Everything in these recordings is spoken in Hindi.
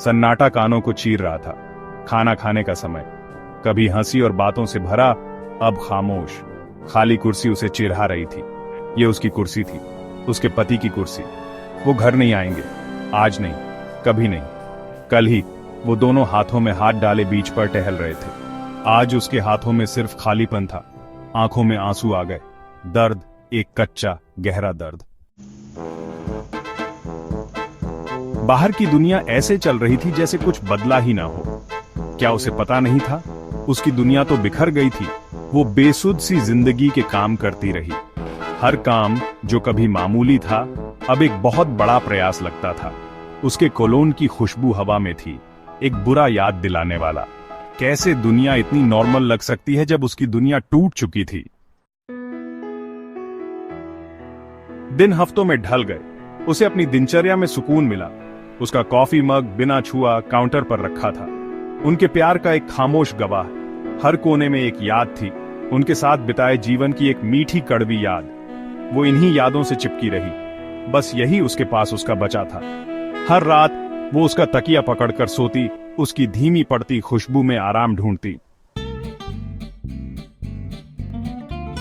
सन्नाटा कानों को चीर रहा था। खाना खाने का समय, कभी हंसी और बातों से भरा, अब खामोश। खाली कुर्सी उसे चिढ़ा रही थी। ये उसकी कुर्सी थी, उसके पति की कुर्सी। वो घर नहीं आएंगे, आज नहीं, कभी नहीं। कल ही वो दोनों हाथों में हाथ डाले बीच पर टहल रहे थे। आज उसके हाथों में सिर्फ खालीपन था। आंखों में आंसू आ गए। दर्द, एक कच्चा गहरा दर्द। बाहर की दुनिया ऐसे चल रही थी जैसे कुछ बदला ही ना हो। क्या उसे पता नहीं था? उसकी दुनिया तो बिखर गई थी। वो बेसुध सी जिंदगी के काम करती रही। हर काम जो कभी मामूली था, अब एक बहुत बड़ा प्रयास लगता था। उसके कोलोन की खुशबू हवा में थी, एक बुरा याद दिलाने वाला। कैसे दुनिया इतनी नॉर्मल लग सकती है जब उसकी दुनिया टूट चुकी थी। दिन हफ्तों में ढल गए। उसे अपनी दिनचर्या में सुकून मिला। उसका कॉफी मग बिना छुआ काउंटर पर रखा था। उनके प्यार का एक खामोश गवाह। हर कोने में एक याद थी, उनके साथ बिताए जीवन की एक मीठी कड़वी याद। वो इन्हीं यादों से चिपकी रही। बस यही उसके पास उसका बचा था। हर रात वो उसका तकिया पकड़कर सोती, उसकी धीमी पड़ती खुशबू में आराम ढूंढती।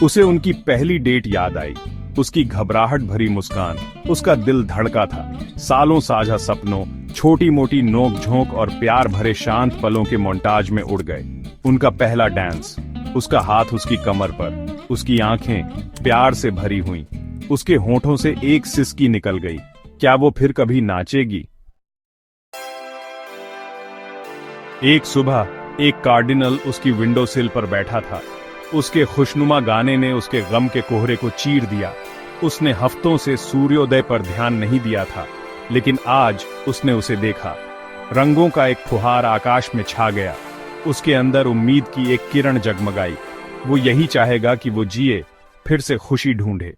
उसे उनकी पहली डेट याद आई। उसकी घबराहट भरी मुस्कान, उसका दिल धड़का था। सालों साझा सपनों, छोटी मोटी नोक झोंक और प्यार भरे शांत पलों के मोन्टाज में उड़ गए। उनका पहला डांस, उसका हाथ उसकी कमर पर, उसकी आंखें प्यार से भरी हुईं। उसके होठों से एक सिसकी निकल गई। क्या वो फिर कभी नाचेगी? एक सुबह एक कार्डिनल उसकी विंडो सिल पर बैठा था। उसके खुशनुमा गाने ने उसके गम के कोहरे को चीर दिया। उसने हफ्तों से सूर्योदय पर ध्यान नहीं दिया था, लेकिन आज उसने उसे देखा। रंगों का एक फुहार आकाश में छा गया। उसके अंदर उम्मीद की एक किरण जगमगाई। वो यही चाहेगा कि वो जिए, फिर से खुशी ढूंढे।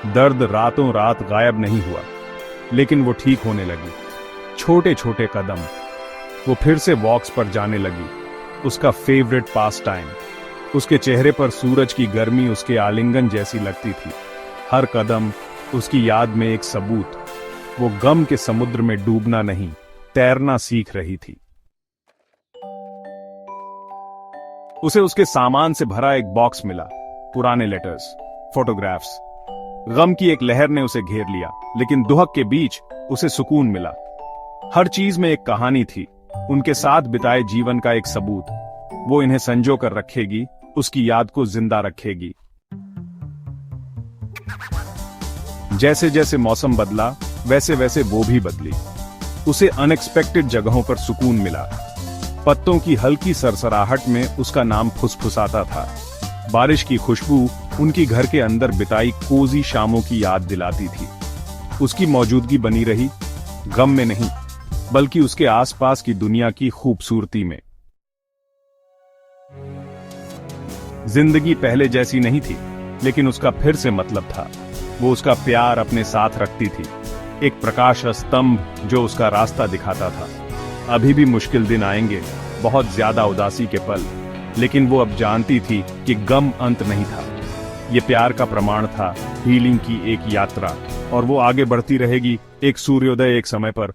दर्द रातों रात गायब नहीं हुआ, लेकिन वो ठीक होने लगी। छोटे छोटे कदम। वो फिर से वॉक्स पर जाने लगी, उसका फेवरेट पास टाइम। उसके चेहरे पर सूरज की गर्मी उसके आलिंगन जैसी लगती थी। हर कदम उसकी याद में एक सबूत। वो गम के समुद्र में डूबना नहीं, तैरना सीख रही थी। उसे उसके सामान से भरा एक बॉक्स मिला। पुराने लेटर्स, फोटोग्राफ्स। गम की एक लहर ने उसे घेर लिया, लेकिन दुहक के बीच उसे सुकून मिला। हर चीज में एक कहानी थी, उनके साथ बिताए जीवन का एक सबूत। वो इन्हें संजो कर रखेगी, उसकी याद को जिंदा रखेगी। जैसे जैसे मौसम बदला, वैसे वैसे वो भी बदली। उसे अनएक्सपेक्टेड जगहों पर सुकून मिला। पत्तों की हल्की सरसराहट में उसका नाम फुसफुसाता था। बारिश की खुशबू उनकी घर के अंदर बिताई कोजी शामों की याद दिलाती थी। उसकी मौजूदगी बनी रही, गम में नहीं, बल्कि उसके आसपास की दुनिया की खूबसूरती में। जिंदगी पहले जैसी नहीं थी, लेकिन उसका फिर से मतलब था। वो उसका प्यार अपने साथ रखती थी, एक प्रकाश स्तंभ जो उसका रास्ता दिखाता था। अभी भी मुश्किल दिन आएंगे, बहुत ज्यादा उदासी के पल, लेकिन वो अब जानती थी कि गम अंत नहीं था। ये प्यार का प्रमाण था, हीलिंग की एक यात्रा, और वो आगे बढ़ती रहेगी, एक सूर्योदय एक समय पर,